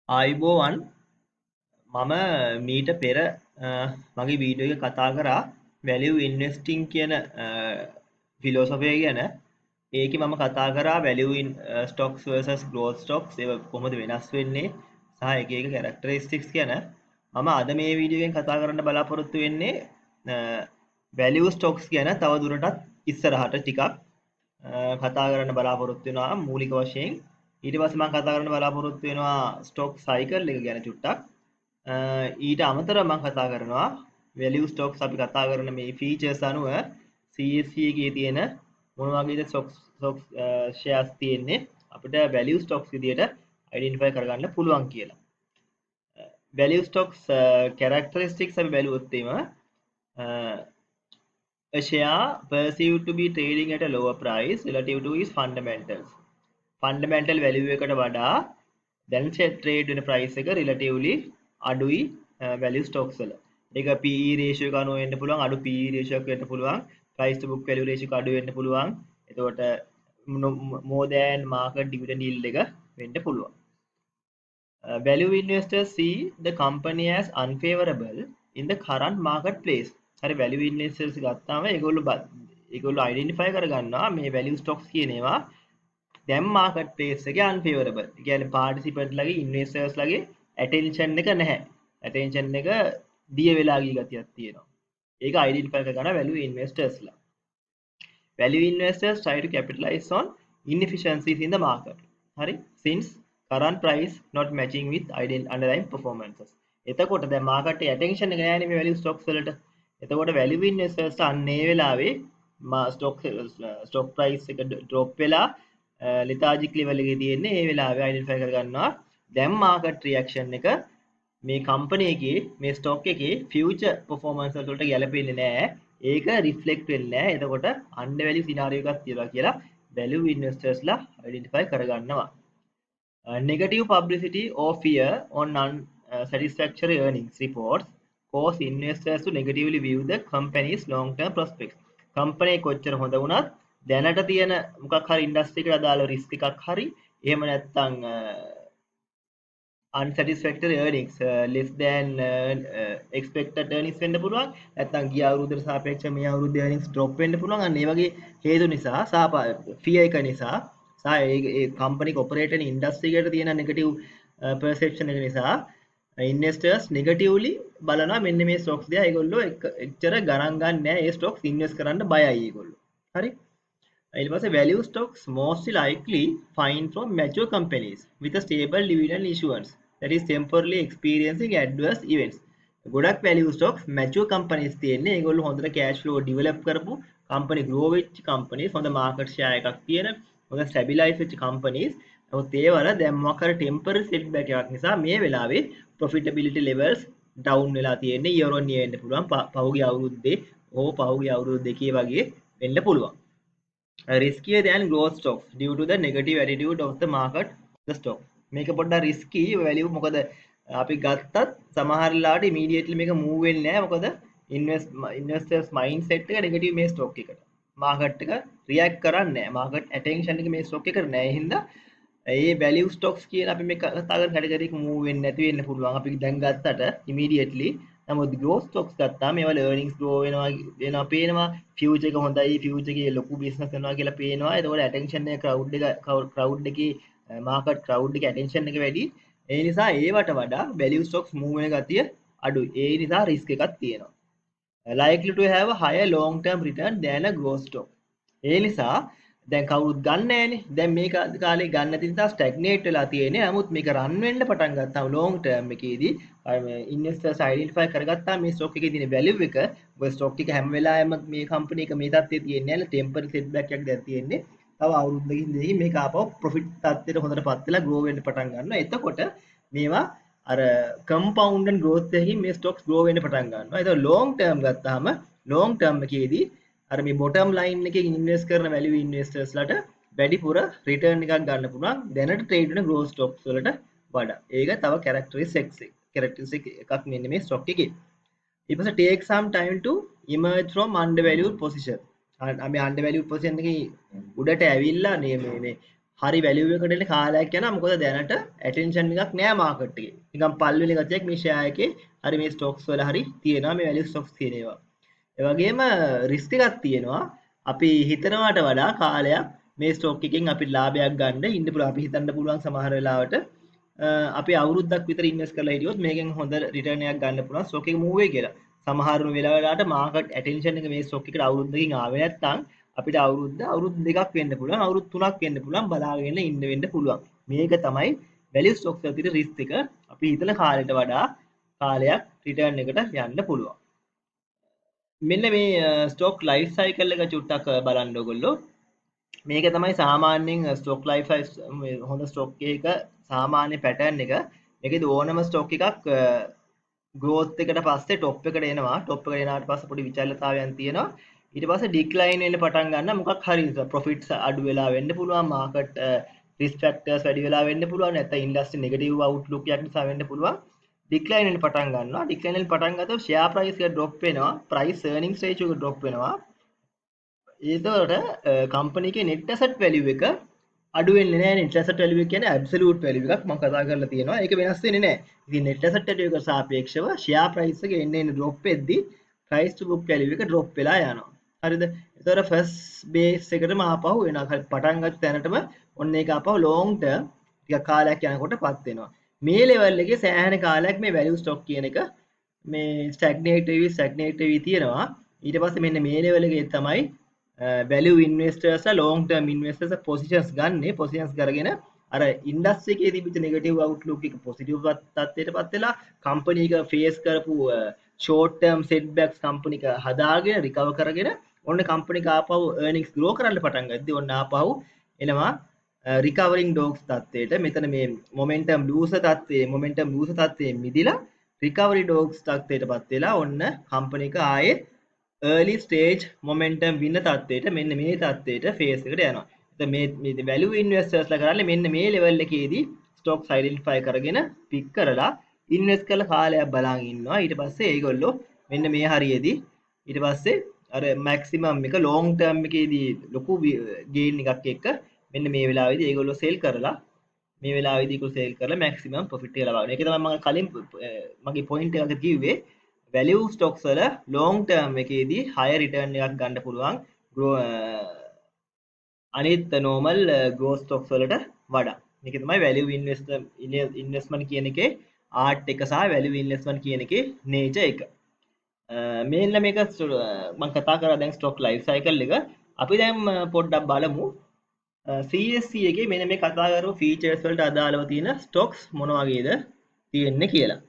ආයුබෝවන් මම මීට පෙර මගේ වීඩියෝ එක කතා කරා වැලියු ඉන්වෙස්ටිං කියන ෆිලොසොෆි ගැන. ඒකේ මම කතා කරා වැලියු ඉන් ස්ටොක්ස් versus growth stocks ඒවා කොහොමද වෙනස් වෙන්නේ සහ එක එක characteristics ගැන. මම අද මේ වීඩියෝ එකෙන් කතා කරන්න බලාපොරොත්තු වෙන්නේ වැලියු ස්ටොක්ස් ගැන තව දුරටත් ඉස්සරහට ටිකක් කතා කරන්න බලාපොරොත්තු වෙනවා මූලික වශයෙන්. ඊට පස්සේ මම කතා කරන්න බලාපොරොත්තු වෙනවා ස්ටොක් සයිකල් එක ගැන චුට්ටක්. ඊට අමතරව මම කතා කරනවා වැලියු ස්ටොක්ස් අපි කතා කරන මේ ෆීචර්ස් අනුව CSE එකේ තියෙන මොන වගේද ස්ටොක්ස් ෂෙයාර්ස් තියෙන්නේ අපිට වැලියු ස්ටොක්ස් විදියට අයිඩෙන්ටිෆයි කරගන්න පුළුවන් කියලා. වැලියු ස්ටොක්ස් characteristics අපි බැලුවොත් a share perceived to be trading at a lower price relative to its fundamentals. Fundamental value එකට වඩා දැන් ට්‍රේඩ් වෙන ප්‍රයිස් එක රිලටිව්ලි අඩුයි වැලියු ස්ටොක්ස් වල. ඒක PE රේෂියෝ එක අනුව වෙන්න පුළුවන්, අඩු PE රේෂියෝ එකක් වෙන්න පුළුවන්, price to book value ratio එක අඩු වෙන්න පුළුවන්. එතකොට more than market dividend yield එක වෙන්න පුළුවන්. Value investors see the company as unfavorable in the current marketplace. හරි value investors ගත්තාම ඒගොල්ලෝ identify කරගන්නවා මේ value stocks කියන ඒවා දැන් මාකට් ප්ලේස් එකේ අන්ෆේවරබල්. ඒ කියන්නේ පාටිසිපන්ට් ලගේ ඉන්වෙස්ටර්ස් ලගේ ඇටෙන්ෂන් එක නැහැ. ඇටෙන්ෂන් එක දිය වෙලා ගිය ගතියක් තියෙනවා. ඒක අයිඩෙන්ටිෆයි කරගන්න value ඉන්වෙස්ටර්ස්ලා. Value investors try to capitalize on inefficiencies in the market. හරි? Since current price not matching with underlying performances. එතකොට දැන් මාකට් එකේ ඇටෙන්ෂන් එක නෑනේ මේ වැලියු ස්ටොක්ස් වලට. එතකොට වැලියු ඉන්වෙස්ටර්ස් අන්න ඒ වෙලාවේ ස්ටොක් ප්‍රයිස් එක ඩ්‍රොප් වෙලා ලිතාජික් ලෙවල් එකේ තියෙන්නේ ඒ වෙලාවේ අයිඩෙන්ටිෆයි කරගන්නවා දැන් මාකට් රියැක්ෂන් එක මේ කම්පැනි එකේ මේ ස්ටොක් එකේ ෆියුචර් පර්ෆෝමන්ස් වලට ගැලපෙන්නේ නැහැ ඒක රිෆ්ලෙක්ට් වෙන්නේ නැහැ එතකොට අන්ඩර් වැලියු සිනාරියෝ එකක් තියෙනවා කියලා වැලියු ඉන්වෙස්ටර්ස්ලා අයිඩෙන්ටිෆයි කරගන්නවා negative publicity or fear on unsatisfactory earnings reports cause investors to negatively view the company's long term prospects company කොච්චර හොඳ වුණත් දැනට තියෙන මොකක් හරි ඉන්ඩස්ට්‍රි එකට අදාළ රිස්ක් එකක් හරි එහෙම නැත්නම් unsatisfactory earnings less than expected earnings වෙන්න පුළුවන් නැත්නම් ගිය අවුරුද්දට සාපේක්ෂව මේ අවුරුද්දේ earnings drop වෙන්න පුළුවන් අන්න ඒ වගේ හේතු නිසා සහ fear එක නිසා සහ ඒ කම්පැනි ඔපරේට් වෙන ඉන්ඩස්ට්‍රි එකට තියෙන නෙගටිව් perception එක නිසා ඉන්වෙස්ටර්ස් නෙගටිව්ලි බලනවා මෙන්න මේ ස්ටොක්ස් දිහා ඒගොල්ලෝ එච්චර ගණන් ගන්න නැහැ ඒ ස්ටොක්ස් ඉන්වෙස්ට් කරන්න බයයි ඒගොල්ලෝ හරි ඊට පස්සේ value stocks most likely find from mature companies with a stable dividend issuance that is temporarily experiencing adverse events. ගොඩක් value stocks mature companies තියෙන්නේ ඒගොල්ලෝ හොඳට cash flow develop කරපු company grow වෙච්ච companies හොඳ market share එකක් තියෙන හොඳ stabilize වෙච්ච companies. නමුත් ඒවල දැන් මොකක් හරි temporary setback එකක් නිසා මේ වෙලාවේ profitability levels down වෙලා තියෙන්නේ year on year වෙන්න පුළුවන් පහුගිය අවුරුද්දේ හෝ පහුගිය අවුරුදු දෙකේ වගේ වෙන්න පුළුවන්. Riskier than growth stocks due to the negative attitude of the market the stock මේක පොඩ්ඩක් risky value මොකද අපි ගත්තත් සමහර වෙලාවට immediately මේක move වෙන්නේ නැහැ මොකද investors mindset එක negative මේ stock එකට market එක react කරන්නේ නැහැ market attention එක මේ stock එකට නැහැ හින්දා ඒ value stocks කියන අපි මේ කතා කරන category එක move වෙන්නේ නැති වෙන්න පුළුවන් අපි දැන් ගත්තට immediately නමුත් growth stocks ගත්තාම ඒවල earnings grow වෙනවා පේනවා future එක හොඳයි future එකේ ලොකු business කරනවා කියලා පේනවා එතකොට attention එක crowd එකේ market crowd එකේ attention එක වැඩි ඒ නිසා ඒවට වඩා value stocks move වෙන ගතිය අඩුයි ඒ නිසා risk එකක් තියෙනවා likely to have a higher long term return than a growth stock ඒ නිසා දැන් කවුරුත් ගන්න නැහැනේ දැන් මේක කාලේ ගන්න නැති නිසා ස්ටැග්නේට් වෙලා තියෙන්නේ නමුත් මේක රන් වෙන්න පටන් ගත්තාම long term එකේදී ඉන්වෙස්ටර්ස් අයිඩෙන්ටිෆයි කරගත්තා මේ ස්ටොක් එකේ තියෙන වැලියු එක ඔය ස්ටොක් එක හැම වෙලාවෙම මේ කම්පැනි එක මේ තත්ත්වයේ තියෙන්නේ නැහැ ටෙම්පරරි සෙට්බැක් එකක් දැන් තියෙන්නේ තව අවුරුද්දකින් දෙකකින් මේක ආපහු ප්‍රොෆිට් තත්ත්වයට හොඳටපත් වෙලා ග්‍රෝ වෙන්න පටන් ගන්නවා එතකොට මේවා අර කම්පවුන්ඩ් growth එකකින් මේ ස්ටොක්ස් ග්‍රෝ වෙන්න පටන් ගන්නවා ඒක long term ගත්තාම long term එකේදී අර මේ bottom line එකේ ඉන්වෙස්ට් කරන value investors ලට වැඩිපුර return එකක් ගන්න පුළුවන් දැනට trade වෙන growth stocks වලට වඩා. ඒක තව characteristic එකක් මෙන්න මේ stock එකේ. ඊට පස්සේ take some time to emerge from undervalued position. අපි undervalued position එකේ උඩට ඇවිල්ලා මේ හරි වැලියු එකකට එන්න කාලයක් යනවා. මොකද දැනට ඇටෙන්ෂන් එකක් නෑ මාකට් එකේ. නිකන් පල්වෙලි ගතියක් මේ ෂෙයා එකේ හරි මේ ස්ටොක්ස් වල හරි තියෙනවා මේ වැලියු ස්ටොක්ස් තියෙන ඒවා. ඒ වගේම රිස්ක් එකක් තියෙනවා. අපි හිතනවට වඩා කාලයක් මේ ස්ටොක් එකෙන් අපිට ලාභයක් ගන්න ඉන්න පුළුවන්. අපි හිතන්න පුළුවන් සමහර වෙලාවට අපි අවුරුද්දක් විතර ඉන්වෙස්ට් කරලා හිටියොත් මේකෙන් හොඳ රිටර්න් එකක් ගන්න පුළුවන් ස්ටොක් එක මූව් වෙයි කියලා. සමහර වෙලාවලට මාකට් ඇටෙන්ෂන් එක මේ ස්ටොක් එකට අවුරුද්දකින් ආවේ නැත්නම් අපිට අවුරුදු දෙකක් වෙන්න පුළුවන් අවුරුදු 3ක් වෙන්න පුළුවන් බලාගෙන ඉන්න වෙන්න පුළුවන්. මේක තමයි වැලියු ස්ටොක්ස් වල තියෙන රිස්ක් එක. අපි හිතන කාලයට වඩා කාලයක් රිටර්න් එකට යන්න පුළුවන්. මෙන්න මේ ස්ටොක් ලයිෆ් සයිකල් එක චුට්ටක් බලන්න ඕගොල්ලෝ. මේක තමයි සාමාන්‍යයෙන් ස්ටොක් ලයිෆ් හොඳ ස්ටොක් එක සාමාන්‍ය පැටර්න් එක. මේකේදී ඕනම ස්ටොක් එකක් growth එකට පස්සේ top එකට එනවා. top එකට එනාට පස්සේ පොඩි විචල්‍යතාවයන් තියෙනවා. ඊට පස්සේ ඩික්ලයින් වෙන්න පටන් ගන්නවා. මොකක් හරි ප්‍රොෆිට්ස් අඩු වෙලා වෙන්න පුළුවන්. මාකට් රිස්ක් ෆැක්ටර්ස් වැඩි වෙලා වෙන්න පුළුවන්. නැත්නම් ඉන්ඩස්ට්‍රි නෙගටිව් අවුට්ලුක් එකක් නිසා වෙන්න පුළුවන්. ඩික්ලයින් වෙන්න පටන් ගන්නවා. ඩික්ලයින් වෙන්න පටන් ගත්තොත් ෂෙයා ප්‍රයිස් එක ඩ්‍රොප් වෙනවා. ප්‍රයිස් earnings ratio එක ඩ්‍රොප් වෙනවා. ඒතකොට කම්පැනි එකේ net asset value එක අඩු වෙන්නේ නැහැ. net asset value එක කියන්නේ absolute value එකක් මම කතා කරලා තියෙනවා. ඒක වෙනස් වෙන්නේ නැහැ. ඉතින් net asset value එකට සාපේක්ෂව share price එක එන්න drop වෙද්දී price to book value එක drop වෙලා යනවා. හරිද? ඒතකොට first base එකටම ආපහු එනවා. පටන් ගත්ත තැනටම ඔන්න ඒක ආපහු long term ටිකක් කාලයක් යනකොටපත් වෙනවා. මේ level එකේ සෑහෙන කාලයක් මේ value stock කියන එක මේ stagnate වෙවි තියෙනවා. ඊට පස්සේ මෙන්න මේ level එකේ තමයි value investors long term investors positions ගන්න positions කරගෙන අර ඉන්ඩස්ට්‍රි එකේ තිබිච්ච නෙගටිව් අවුට්ලුක් එක පොසිටිව් තත්ත්වයටපත් වෙලා කම්පැනි එක ෆේස් කරපු short term setbacks කම්පැනි එක හදාගෙන රිකවර් කරගෙන ඔන්න කම්පැනි එක ආපහු earnings grow කරන්න පටන් ගත්තී ඔන්න ආපහු එනවා recovering dogs තත්ත්වයට මෙතන මේ momentum loser තත්ත්වයේ මිදිලා recovery dogs තත්ත්වයටපත් වෙලා ඔන්න කම්පැනි එක ආයේ early stage momentum win තත්ත්වයට මෙන්න මේ තත්ත්වයට phase එකට යනවා. එතකොට මේ value investors ලා කරන්නේ මෙන්න මේ level එකේදී stocks identify කරගෙන pick කරලා invest කරලා කාලයක් බලන් ඉන්නවා. ඊට පස්සේ ඒගොල්ලෝ මෙන්න මේ හරියේදී ඊට පස්සේ අර maximum එක long term එකේදී ලොකු gain එකක් එක්ක මෙන්න මේ වෙලාවේදී ඒගොල්ලෝ sell කරලා මේ වෙලාවේදී ඒගොල්ලෝ sell කරලා maximum profit එක ලබනවා. ඒක තමයි මම කලින් මගේ point එකක කිව්වේ value stocks වල long term එකේදී higher return එකක් ගන්න පුළුවන් අනිත් normal growth stocks වලට වඩා. මේක තමයි value investment කියන එකේ art එක සහ value investment කියන එකේ nature එක. මේන්න මේක මම කතා කරා දැන් stock life cycle එක. අපි දැන් පොඩ්ඩක් බලමු CSC එකේ මෙන්න මේ කතා කරපු features වලට අදාළව තියෙන stocks මොන වගේද තියෙන්නේ කියලා.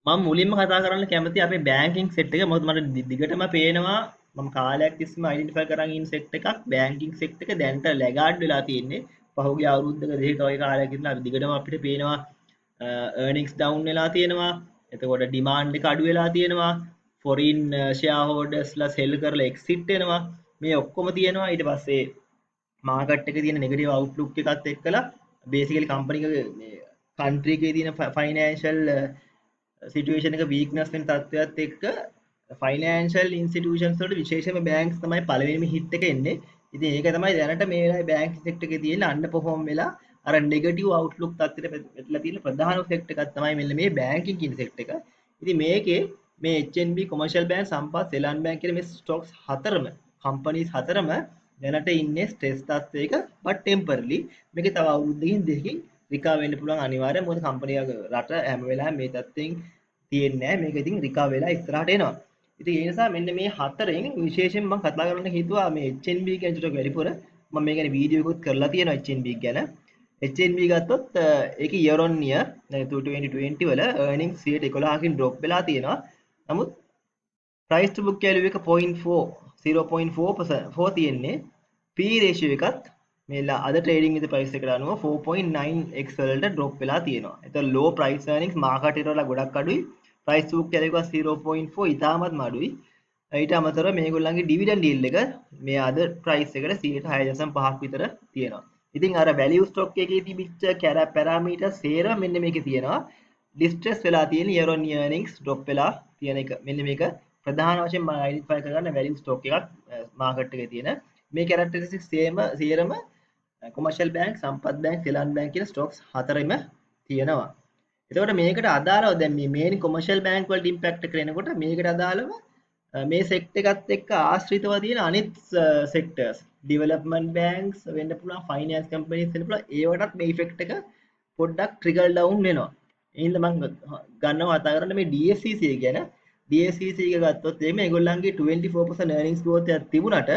මම මුලින්ම කතා කරන්න කැමති අපේ බැංකින් සෙට් එක. මොකද මට දිගටම පේනවා මම කාලයක් තිස්සේම අයිඩෙන්ටිෆයි කරන් ඉන්න සෙට් එකක් බැංකින් සෙට් එක දැන්ට ලැගාඩ් වෙලා තියෙන්නේ. පහුගිය අවුරුද්දක දෙකක වගේ කාලයක් ඉඳලා දිගටම අපිට පේනවා earnings down වෙලා තියෙනවා. එතකොට demand එක අඩු වෙලා තියෙනවා. foreign shareholders ලා sell කරලා exit වෙනවා. මේ ඔක්කොම තියෙනවා. ඊට පස්සේ මාකට් එකේ තියෙන negative outlook එකත් එක්කලා basically company එක මේ country එකේ තියෙන financial සිටුේෂන් එක වීක්නස් වෙන තත්ත්වයක් එක්ක ෆයිනෑන්ෂල් ඉන්ස්ටිටියුෂන්ස් වලට විශේෂයෙන්ම බැංක්ස් තමයි පළවෙනිම හිට් එක එන්නේ. ඉතින් ඒක තමයි දැනට මේ වෙලාවේ බැංක් සෙක්ටර් එකේ තියෙන අන්ඩර් පර්ෆෝම් වෙලා අර නෙගටිව් අවුට්ලුක් තත්ත්වයට වැටලා තියෙන ප්‍රධානම සෙක්ටර් එකක් තමයි මෙන්න මේ බැංකින් කියන සෙක්ටර් එක. ඉතින් මේකේ මේ HNB කොමර්ෂල් බැංක් සම්පත් සෙලන් බැංක් කියන මේ ස්ටොක්ස් හතරම කම්පනීස් හතරම දැනට ඉන්නේ ස්ට්‍රෙස් තත්ත්වයක but temporarily මේකේ තව අවුරුද්දකින් දෙකකින් රිකවර් වෙන්න පුළුවන් අනිවාර්යයෙන්. මොකද කම්පැනි රට හැම වෙලාවෙම මේ තත්ත්වයෙන් තියෙන්නේ නැහැ. මේක ඉතින් රිකවර් වෙලා ඉස්සරහට එනවා. ඉතින් ඒ නිසා මෙන්න මේ හතරෙන් විශේෂයෙන් මම කතා කරන්න හිතුවා මේ HNB ගැන ටිකක් වැඩිපුර. මම මේ ගැන වීඩියෝ එකකුත් කරලා තියෙනවා HNB ගැන. HNB ගත්තොත් ඒක year on year 2020 වල earnings 11කින් drop වෙලා තියෙනවා. නමුත් price to book value එක 0.4 තියෙන්නේ. P ratio එකත් මේලා අද ට්‍රේඩින් විද ප්‍රයිස් එකට අනුව 4.9x වලට drop වෙලා තියෙනවා. එතකොට low price earnings market එකට වඩා ගොඩක් අඩුයි. price to book value එක 0.4 ඉතාමත්ම අඩුයි. ඊට අමතරව මේගොල්ලන්ගේ dividend yield එක මේ අද price එකට 6.5ක් විතර තියෙනවා. ඉතින් අර value stock එකේ තිබිච්ච parameter සේරම මෙන්න මේකේ තියෙනවා. distress වෙලා තියෙන year on year earnings drop වෙලා තියෙන එක. මෙන්න මේක ප්‍රධාන වශයෙන් මම identify කරගන්න value stock එකක් market එකේ තියෙන මේ characteristics සේරම කොමර්ෂල් බැංක්, සම්පත් බැංක්, සෙලාන් බැංක් කියන ස්ටොක්ස් හතරෙම තියෙනවා. එතකොට මේකට අදාළව දැන් මේ මේන් කොමර්ෂල් බැංක් වලට ඉම්පැක්ට් එක එනකොට මේකට අදාළව මේ සෙක්ටර් එකත් එක්ක ආශ්‍රිතව තියෙන අනිත් සෙක්ටර්ස් ඩෙවලොප්මන්ට් බැංක්ස් වෙන්න පුළුවන්, ෆයිනෑන්ස් කම්පැනිස් වෙන්න පුළුවන්, ඒවටත් මේ ඉෆෙක්ට් එක පොඩ්ඩක් ට්‍රිකල් ඩවුන් වෙනවා. ඒ හින්දා මම ගන්නවා කතා කරන්න මේ DSCC ගැන. DSCC එක ගත්තොත් එimhe ඒගොල්ලන්ගේ 24% earnings growth එකක් තිබුණාට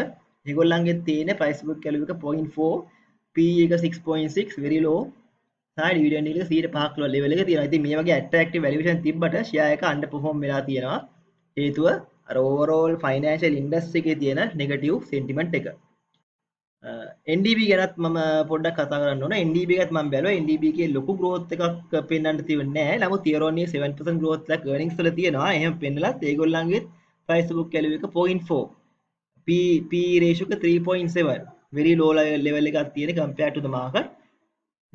ඒගොල්ලන්ගේ තියෙන price book value එක 0.4, PE එක 6.6 very low. සහ ඩිවිඩන්ඩ් එක 105ක් ලෙවල් එක තියෙනවා. ඉතින් මේ වගේ ඇට්‍රැක්ටිව් වැලියුේෂන් තිබ්බට ෂෙයා එක අන්ඩර් පර්ෆෝම් වෙලා තියෙනවා. හේතුව අර ඕවරෝල් ෆයිනෑන්ෂල් ඉන්ඩස්ට්‍රි එකේ තියෙන නෙගටිව් සෙන්ටිමන්ට් එක. NDB ගැනත් මම පොඩ්ඩක් කතා කරන්න ඕන. NDB එකත් මම බැලුවා. NDB එකේ ලොකු growth එකක් පෙන්වන්න තියුනේ නැහැ. නමුත් year on year 7% growth එකක් earnings වල තියෙනවා. එහෙම පෙන්නලත් ඒගොල්ලන්ගේ price to book value එක 0.4. P ratio එක 3.7. very low level එකක් තියෙන compared to the market.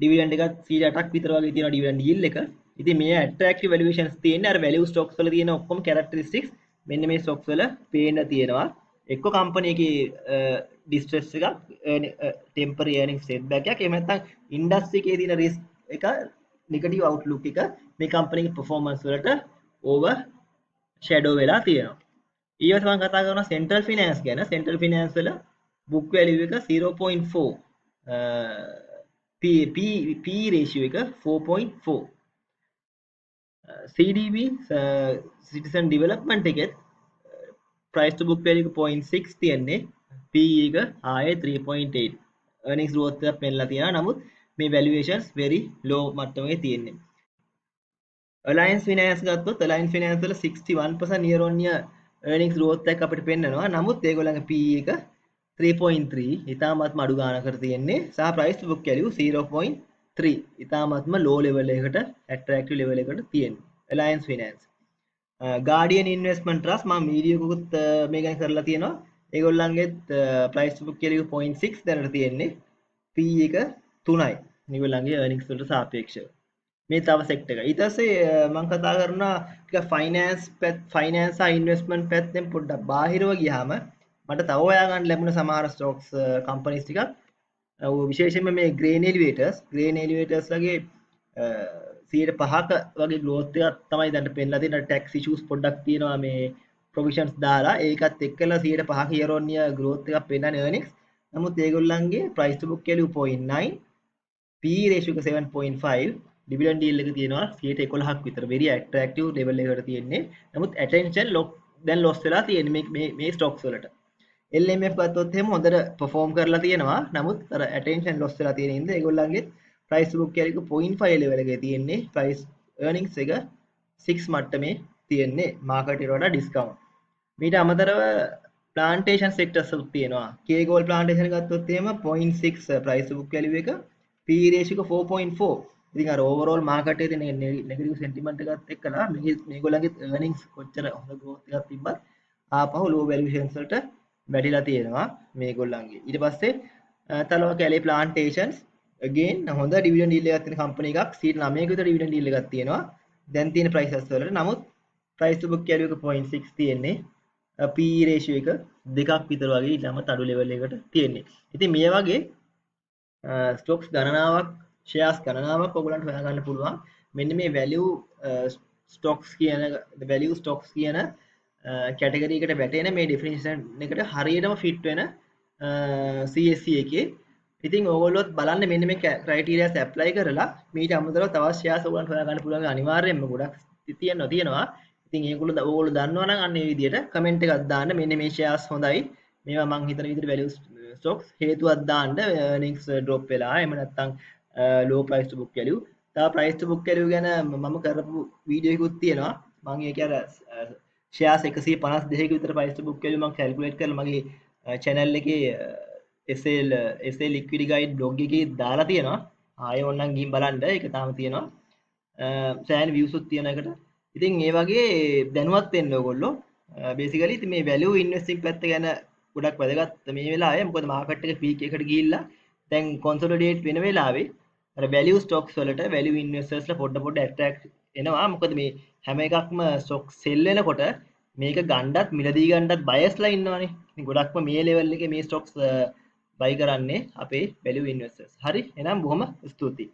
dividend එකත් 8ක් විතර වගේ තියෙනවා dividend yield එක. ඉතින් මේ attractive valuations තියෙන්නේ අර value stocks වල තියෙන ඔක්කොම characteristics මෙන්න මේ stocks වල පේන්න තියෙනවා. එක්ක company එකේ distress එකක්, temporary earnings setback එකක්, එහෙම නැත්නම් industry එකේ තියෙන risk එක, negative outlook එක මේ company ගේ performance වලට over shadow වෙලා තියෙනවා. ඊළඟට මම කතා කරනවා central finance ගැන. central finance වල book value එක 0.4, P ratio එක 4.4. CDB Citizen Development එකෙත් price to book value එක 0.6 තියෙන්නේ, PE එක ආයේ 3.8. earnings growth එක පෙන්නලා තියෙනවා. නමුත් මේ valuations very low මට්ටමේ තියෙන්නේ. Alliance Finance ගත්තොත් Alliance Finance වල 61% year on year earnings growth එකක් අපිට පෙන්නනවා. නමුත් ඒගොල්ලන්ගේ PE එක 3.3 ඉතාමත්ම අඩු ගානකට තියෙන්නේ. සහ price to book value 0.3 ඉතාමත්ම low level එකකට, attractive level එකකට තියෙන්නේ Alliance Finance. Guardian Investment Trust මම වීඩියෝ එකකුත් මේ ගැන කරලා තියෙනවා. ඒගොල්ලන්ගේ price to book value 0.6 දැනට තියෙන්නේ. PE එක 3යි. මේගොල්ලන්ගේ earnings වලට සාපේක්ෂව. මේ තව සෙක්ටර් එක. ඊට පස්සේ මම කතා කරනවා ටික ෆයිනෑන්ස් සහ ඉන්වෙස්ට්මන්ට් පැත්තෙන් පොඩ්ඩක් බාහිරව ගියාම මට තව හොයා ගන්න ලැබුණ සමහර ස්ටොක්ස් කම්පනීස් ටිකක්, විශේෂයෙන්ම මේ ග්‍රේන් එලිවේටර්ස් ලගේ 105ක වගේ growth එකක් තමයි දැන් පෙන්නලා තියෙන. tax issues පොඩ්ඩක් තියෙනවා මේ provisions දාලා, ඒකත් එක්කලා 105ක year on year growth එකක් පෙන්නන්නේ earnings. නමුත් ඒගොල්ලන්ගේ price to book value 0.9, PE ratio එක 7.5, dividend yield එක තියෙනවා 11ක් විතර. very attractive level එකකට තියෙන්නේ. නමුත් attention දැන් loss වෙලා තියෙන්නේ මේ stocks වලට. LMF ගත්තොත් එහෙම හොඳට perform කරලා තියෙනවා. නමුත් අර attention loss වෙලා තියෙන ඉඳ ඒගොල්ලන්ගේ price to book value එක 0.5 level එකේ තියෙන්නේ. price earnings එක 6 මට්ටමේ තියෙන්නේ market එකට වඩා discount. මීට අමතරව plantation sectors උත් තියෙනවා. K Gold plantation ගත්තොත් එහෙම 0.6 price to book value එක, PE ratio එක 4.4. ඉතින් අර overall market එකේ තියෙන negative sentiment එකත් එක්කලා මේගොල්ලන්ගේ earnings කොච්චර හොඳ growth එකක් තිබ්බත් ආපහු low valuations වලට වැටිලා තියෙනවා මේගොල්ලන්ගේ. ඊට පස්සේ තලව කැලේ plantations again හොඳ dividend yield එකක් තියෙන company එකක්, 9ක විතර dividend yield එකක් තියෙනවා දැන් තියෙන prices වලට. නමුත් price to book value එක 0.6 තියෙන්නේ, PE ratio එක 2ක් විතර වගේ ඊටම අඩු level එකකට තියෙන්නේ. ඉතින් මේ වගේ stocks ගණනාවක්, shares ගණනාවක් ඔයගලන්ට හොයාගන්න පුළුවන්. මෙන්න මේ value stocks කියන කැටගරි එකට වැටෙන මේ ඩෙෆිනිෂන් එකට හරියටම ෆිට වෙන CSC එකේ. ඉතින් ඕගොල්ලොත් බලන්න මෙන්න මේ ක්‍රයිටීරියාස් ඇප්ලයි කරලා මීට අමතරව තවත් ෂෙයාර්ස් ඔයගොල්ලන්ට හොයාගන්න පුළුවන්. අනිවාර්යයෙන්ම ගොඩක් තියෙනවා. ඉතින් ඕගොල්ලෝ දන්නවා නම් අන්න ඒ විදිහට කමෙන්ට් එකක් දාන්න. මෙන්න මේ ෂෙයාර්ස් හොඳයි, මේවා මං හිතන විදිහට value stocks හේතුවක් දාන්න, earnings drop වෙලා එහෙම නැත්නම් low price to book value. තව price to book value ගැන මම කරපු වීඩියෝ එකකුත් තියෙනවා. මම ඒක අර shares 152ක විතර price to book value මම calculate කරලා මගේ channel එකේ SA liquidity guide blog එකේ දාලා තියෙනවා. ආයෙ ඕනනම් ගිහින් බලන්න. ඒක තාම තියෙනවා. channel views උත් තියෙන එකට. ඉතින් ඒ වගේ දැනුවත් වෙන්න ඕගොල්ලෝ. basically ඉතින් මේ value investing පැත්ත ගැන ගොඩක් වැදගත් මේ වෙලාවේ. මොකද market එක peak එකට ගිහිල්ලා දැන් consolidate වෙන වෙලාවේ අර value stocks වලට value investors ලා පොඩ attract එනවා. මොකද මේ හැම එකක්ම stock sell වෙනකොට මේක ගණ්ඩත් මිලදී ගණ්ඩත් බයස්ලා ඉන්නවනේ. ඉතින් ගොඩක්ම මේ level එකේ මේ stocks buy කරන්නේ අපේ value investors. හරි එහෙනම් බොහොම ස්තුතියි.